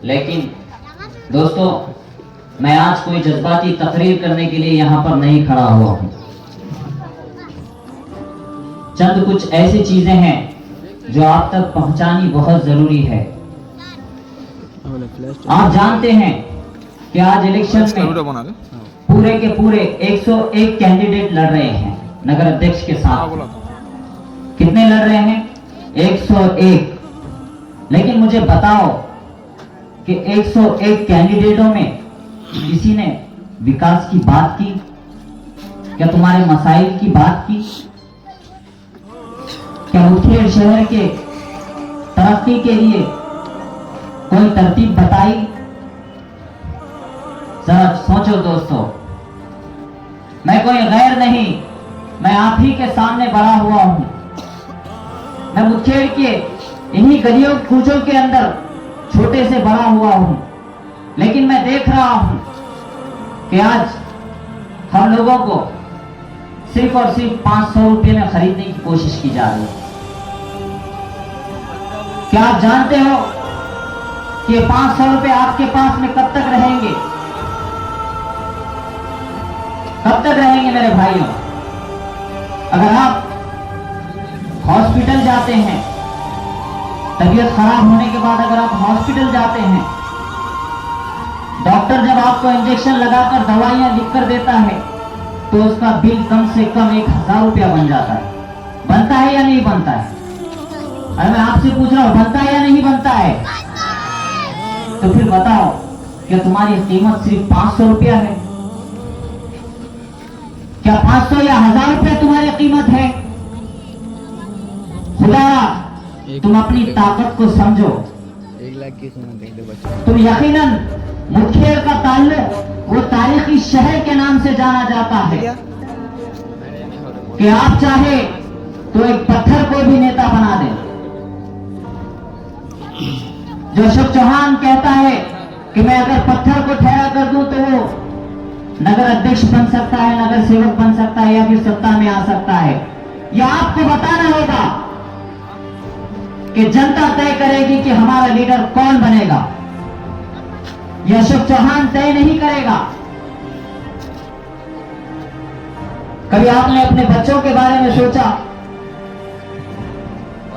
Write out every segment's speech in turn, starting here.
लेकिन दोस्तों, मैं आज कोई जज्बाती तकरीर करने के लिए यहाँ पर नहीं खड़ा हुआ हूँ। चंद कुछ ऐसी चीजें हैं जो आप तक पहुंचानी बहुत जरूरी है। आप जानते हैं कि आज इलेक्शन में पूरे के पूरे 101 कैंडिडेट लड़ रहे हैं नगर अध्यक्ष के साथ। कितने लड़ रहे हैं? 101। लेकिन मुझे बताओ कि 101 कैंडिडेटों में किसी ने विकास की बात की? क्या तुम्हारे मसाइल की बात की? क्या मुखेड़ शहर के तरक्की के लिए कोई तरतीब बताई? जरा सोचो दोस्तों, मैं कोई गैर नहीं, मैं आप ही के सामने बड़ा हुआ हूं। मैं मुखेड़ के इन्हीं गलियों कूचों के अंदर छोटे से बड़ा हुआ हूं, लेकिन मैं देख रहा हूं कि आज हम लोगों को सिर्फ और सिर्फ 500 रुपये में खरीदने की कोशिश की जा रही है। क्या आप जानते हो कि 500 रुपये आपके पास में कब तक रहेंगे? कब तक रहेंगे मेरे भाइयों? अगर आप हॉस्पिटल जाते हैं, तबीयत खराब होने के बाद अगर आप हॉस्पिटल जाते हैं, डॉक्टर जब आपको इंजेक्शन लगाकर दवाइयां लिखकर देता है तो उसका बिल कम से कम 1000 रुपया बन जाता है। बनता है या नहीं बनता है? अरे मैं आपसे पूछ रहा हूं, बनता है या नहीं बनता है? तो फिर बताओ, क्या तुम्हारी कीमत सिर्फ 500 रुपया है? क्या 500 या 1000 रुपया तुम्हारी कीमत है? खुदा, तुम अपनी ताकत को समझो। 1 लाख की सुना तुम यकीनन मुखेड़ का ताल्लुक वो तारीखी शहर के नाम से जाना जाता है कि आप चाहे तो एक पत्थर को भी नेता बना दे। जो अशोक चौहान कहता है कि मैं अगर पत्थर को ठहरा कर दूं तो वो नगर अध्यक्ष बन सकता है, नगर सेवक बन सकता है या फिर सत्ता में आ सकता है। यह आपको बताना होगा कि जनता तय करेगी कि हमारा लीडर कौन बनेगा। यह अशोक चौहान तय नहीं करेगा। कभी आपने अपने बच्चों के बारे में सोचा?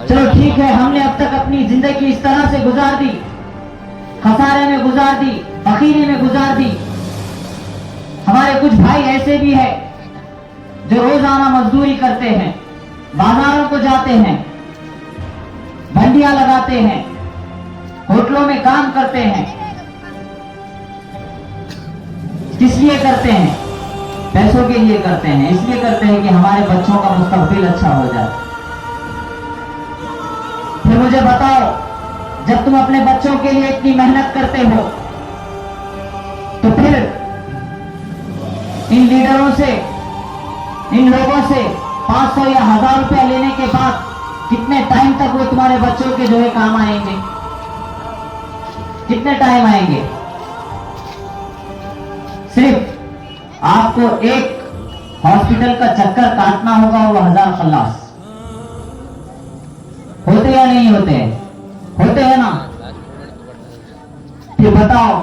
चलो ठीक है, हमने अब तक अपनी जिंदगी इस तरह से गुजार दी, खसारे में गुजार दी, फकीरी में गुजार दी। हमारे कुछ भाई ऐसे भी हैं जो रोजाना मजदूरी करते हैं, बाजारों को जाते हैं, मंडियां लगाते हैं, होटलों में काम करते हैं। किस लिए करते हैं? पैसों के लिए करते हैं। इसलिए करते हैं कि हमारे बच्चों का मुस्तकबिल अच्छा हो जाए। फिर मुझे बताओ, जब तुम अपने बच्चों के लिए इतनी मेहनत करते हो तो फिर इन लीडरों से, इन लोगों से 500 या 1000 रुपया लेने के बाद कितने टाइम तक वो तुम्हारे बच्चों के जो है काम आएंगे? कितने टाइम आएंगे? सिर्फ आपको एक हॉस्पिटल का चक्कर काटना होगा, वो 1000 खल्लास। होते या नहीं होते? होते हैं ना? फिर बताओ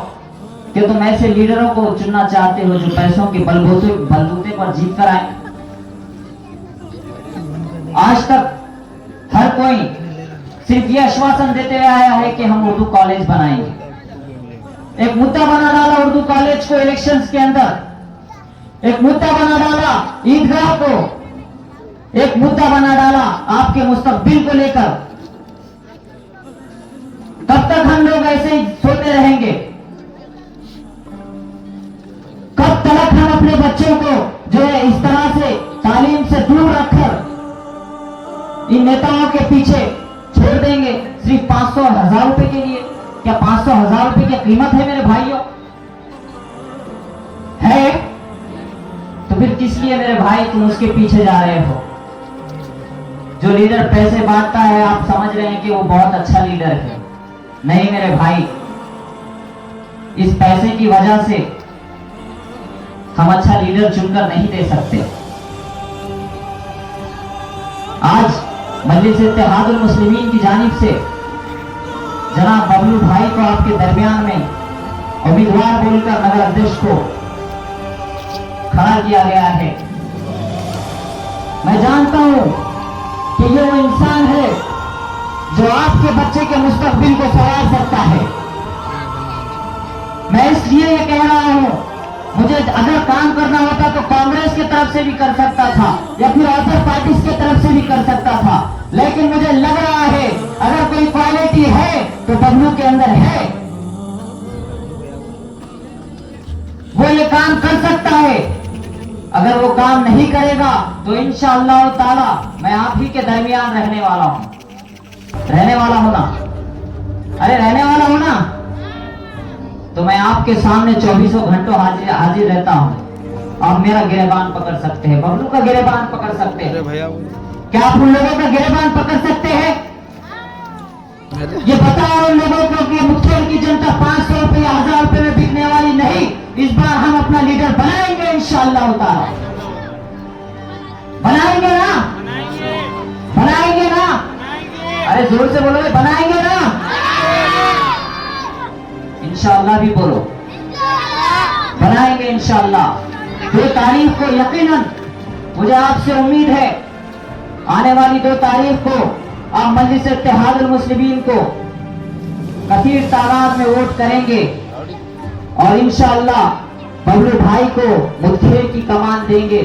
कि तुम ऐसे लीडरों को चुनना चाहते हो जो पैसों के बलबूते पर जीत कर आए। आज तक हर कोई सिर्फ ये आश्वासन देते आया है कि हम उर्दू कॉलेज बनाएंगे। एक मुद्दा बना डाला उर्दू कॉलेज को इलेक्शंस के अंदर, एक मुद्दा बना डाला ईदगाह को, एक मुद्दा बना डाला आपके मुस्तकबिल को लेकर। कब तक हम लोग ऐसे ही सोते रहेंगे? कब तक हम अपने बच्चों को जो है इस तरह से तालीम से दूर रखकर इन नेताओं के पीछे छोड़ देंगे सिर्फ 500 और 1000 रुपए के लिए? क्या 500 1000 रुपए की कीमत है मेरे भाइयों? है? तो फिर किस लिए मेरे भाई तुम उसके पीछे जा रहे हो? जो लीडर पैसे बांटता है, आप समझ रहे हैं कि वो बहुत अच्छा लीडर है। नहीं मेरे भाई, इस पैसे की वजह से हम अच्छा लीडर चुनकर नहीं दे सकते। आज मजलिस इत्तेहादुल मुस्लिमीन की जानिब से जनाब बबलू भाई को आपके दरमियान में उम्मीदवार बोलकर नगर अध्यक्ष को खड़ा किया गया है। मैं जानता हूं कि ये वो इंसान है जो आपके बच्चे के मुस्तकबिल को संवार सकता है। मैं इसलिए ये कह रहा हूं, मुझे अगर काम करना होता तो कांग्रेस की तरफ से भी कर सकता था या फिर अदर पार्टीज की तरफ से भी कर सकता था, लेकिन मुझे लग रहा है अगर कोई क्वालिटी है तो बबलू के अंदर है, वो ये काम कर सकता है। अगर वो काम नहीं करेगा तो इंशाअल्लाह ताला मैं आप ही के दरमियान रहने वाला हूं। रहने वाला हूं ना? अरे रहने वाला हूं ना? तो मैं आपके सामने 24 घंटों हाजिर रहता हूं। आप मेरा गिरेबान पकड़ सकते हैं, बबलू का गिरेबान पकड़ सकते हैं। क्या आप उन लोगों का गिरेबान पकड़ सकते हैं? ये बताओ उन लोगों को कि मुखेड़ की जनता 500 रुपए या 1000 रुपए में बिकने वाली नहीं। इस बार हम अपना लीडर बनाएंगे इंशाअल्लाह ताला। बनाएंगे ना? बनाएंगे ना? अरे जोर से बोलो, बनाएंगे ना? इंशाअल्लाह भी बोलो, बनाएंगे इंशाअल्लाह। 2 तारीख को यकीनन मुझे आपसे उम्मीद है, आने वाली 2 तारीख को आप मजलिस इत्तेहादुल मुस्लिमीन को कसीर तादाद में वोट करेंगे और इंशाअल्लाह बबलू भाई को मुखेड़ की कमान देंगे।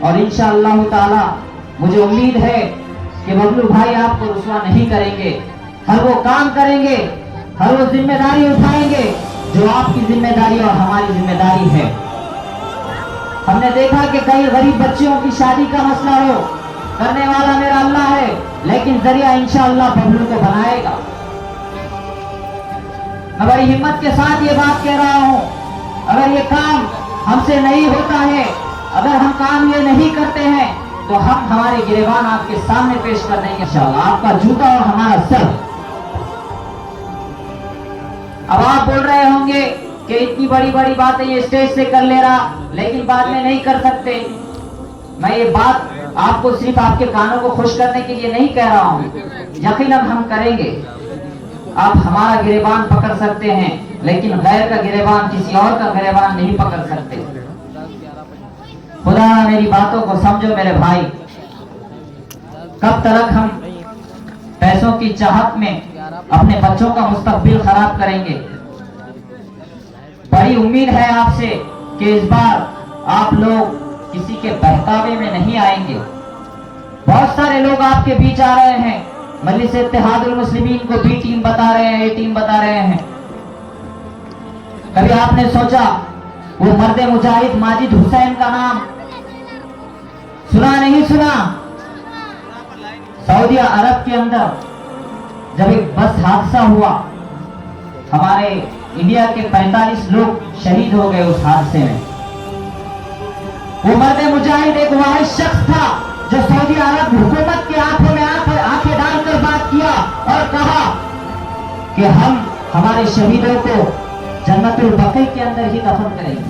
और इंशाअल्लाह ताला मुझे उम्मीद है कि बबलू भाई आपको रुसवा नहीं करेंगे। हर वो काम करेंगे, हर वो जिम्मेदारी उठाएंगे जो आपकी जिम्मेदारी और हमारी जिम्मेदारी है। हमने देखा कि कई गरीब बच्चियों की शादी का मसला हो, करने वाला मेरा अल्लाह है, लेकिन जरिया इंशाअल्लाह बबलू को बनाएगा। मैं बड़ी हिम्मत के साथ ये बात कह रहा हूं, अगर ये काम हमसे नहीं होता है, अगर हम काम ये नहीं करते हैं तो हम हमारे गिरेबान आपके सामने पेश कर देंगे इंशाअल्लाह, आपका जूता और हमारा सर। अब आप बोल रहे होंगे कि इतनी बड़ी बड़ी बातें ये स्टेज से कर ले रहा, लेकिन बाद में नहीं कर सकते। मैं ये बात आपको सिर्फ आपके कानों को खुश करने के लिए नहीं कह रहा हूं, यकीनन हम करेंगे। आप हमारा गिरेबान पकड़ सकते हैं, लेकिन गैर का गिरेबान, किसी और का गिरेबान नहीं पकड़ सकते। खुदा मेरी बातों को समझो मेरे भाई। कब तक हम पैसों की चाहत में अपने बच्चों का मुस्तकबिल खराब करेंगे? बड़ी उम्मीद है आपसे कि इस बार आप लोग किसी के बहकावे में नहीं आएंगे। बहुत सारे लोग आपके बीच आ रहे हैं, मजलिस इत्तेहादुल मुस्लिमीन को बी टीम बता रहे हैं, ए टीम बता रहे हैं। कभी आपने सोचा वो मर्द मुजाहिद माजिद हुसैन का नाम सुना नहीं सुना? सऊदी अरब के अंदर जब एक बस हादसा हुआ, हमारे इंडिया के 45 लोग शहीद हो गए उस हादसे में। वो मर्द मुजाहिद एक वाहिद शख्स था जो सऊदी अरब हुकूमत की आंखों में आंखें डालकर बात किया और कहा कि हम हमारे शहीदों को जन्नतुल बक़ी के अंदर ही दफन करेंगे।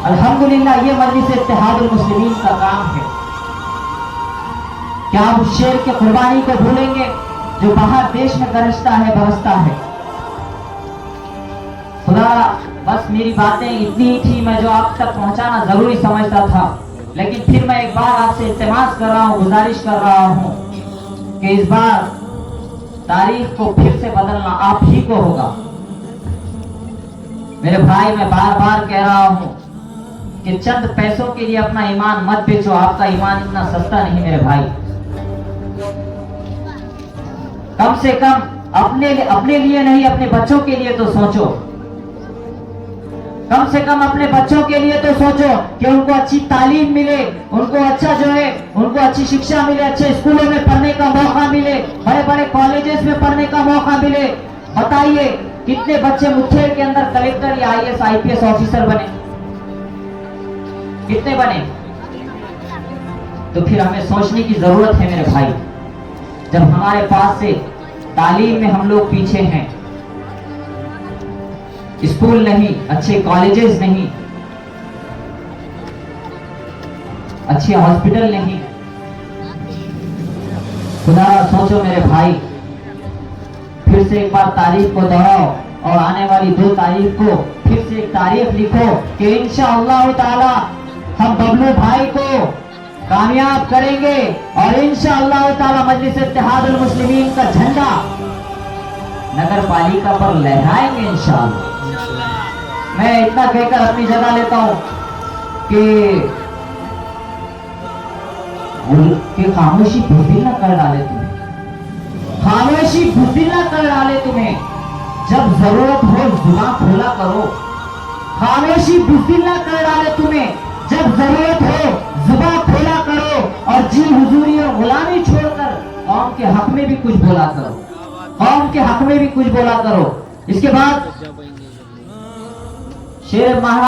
अल्हम्दुलिल्लाह ये मजलिस इत्तेहादुल मुस्लिमीन का काम है। क्या आप उस शेर के कुर्बानी को भूलेंगे जो बाहर देश में गरजता है, बरसता है? खुदा बस मेरी बातें इतनी ही थी, मैं जो आप तक पहुंचाना जरूरी समझता था, लेकिन फिर मैं एक बार आपसे इल्तिमास कर रहा हूं, गुजारिश कर रहा हूं कि इस बार तारीख को फिर से बदलना आप ही को होगा। मेरे भाई, मैं बार बार कह रहा हूं कि चंद पैसों के लिए अपना ईमान मत बेचो। आपका ईमान इतना सस्ता नहीं मेरे भाई। कम से कम अपने लिए नहीं, अपने बच्चों के लिए तो सोचो। कम से कम अपने बच्चों के लिए तो सोचो कि उनको अच्छी तालीम मिले, उनको अच्छा जो है उनको अच्छी शिक्षा मिले, अच्छे स्कूलों में पढ़ने का मौका मिले, बड़े बड़े कॉलेजेस में पढ़ने का मौका मिले। बताइए कितने बच्चे मुखेड़ के अंदर कलेक्टर या IAS IPS ऑफिसर बने? कितने बने? तो फिर हमें सोचने की जरूरत है मेरे भाई। जब हमारे पास से तालीम में हम लोग पीछे हैं, स्कूल नहीं, अच्छे कॉलेजेस नहीं, अच्छे हॉस्पिटल नहीं, खुदा सोचो मेरे भाई, फिर फिर से एक बार तारीख को दोहराओ और आने वाली 2 तारीख को फिर से एक तारीख लिखो कि इंशाअल्लाह ताला हम बबलू भाई को कामयाब करेंगे और इंशाअल्लाह ताला मजलिस इत्तेहादुल मुस्लिमीन का झंडा नगर पालिका पर लहराएंगे इंशाअल्लाह। मैं इतना कहकर अपनी जगह लेता हूं कि खामोशी बुज़दिल न कर डाले तुम्हें, खामोशी बुज़दिल न कर डाले तुम्हें, जब जरूरत हो जुबान खोला करो। खामोशी बुज़दिल न कर डाले तुम्हें, जब जरूरत हो जुबान खोला करो और जी हुजूरी और गुलामी छोड़कर कौम के हक में भी कुछ बोला करो, कौम के हक में भी कुछ बोला करो। इसके बाद शेर महाराज